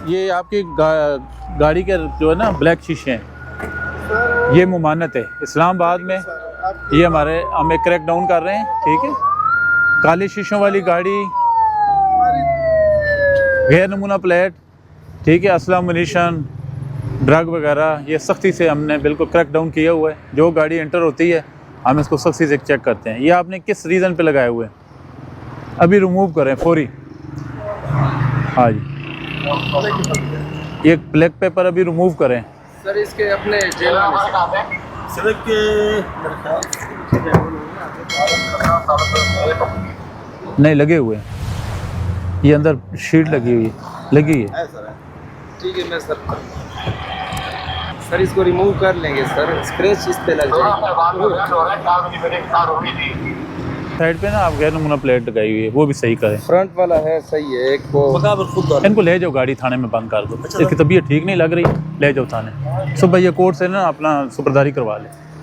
ये आपकी गाड़ी के जो है ना ब्लैक शीशे हैं, ये मुमानत है इस्लामाबाद में। ये हमें क्रैक डाउन कर रहे हैं, ठीक है। काले शीशों वाली गाड़ी, गैर नमूना प्लेट, ठीक है, असला मुनीशन, ड्रग वगैरह, ये सख्ती से हमने बिल्कुल क्रैक डाउन किया हुआ है। जो गाड़ी एंटर होती है हम इसको सख्ती से चेक करते हैं। ये आपने किस रीज़न पे लगाए हुए हैं, अभी रिमूव करें फौरी। हाँ जी, ये ब्लैक पेपर अभी रिमूव करें सर। इसके अपने जेल सड़क के नहीं लगे हुए हैं, ये अंदर शीट लगी हुई लगी है। ठीक है, मैं सर इसको रिमूव कर लेंगे सर। स्क्रैच इस पे लग जाएगी। साइड पे ना आप गैर नमूना प्लेट लगाई हुई है, वो भी सही करें। फ्रंट वाला है सही है, एक को इनको ले जाओ, गाड़ी थाने में बंद कर दो। इसकी तबीयत ठीक नहीं लग रही, ले जाओ थाने। सुबह ये कोर्ट से ना अपना सुपरदारी करवा ले।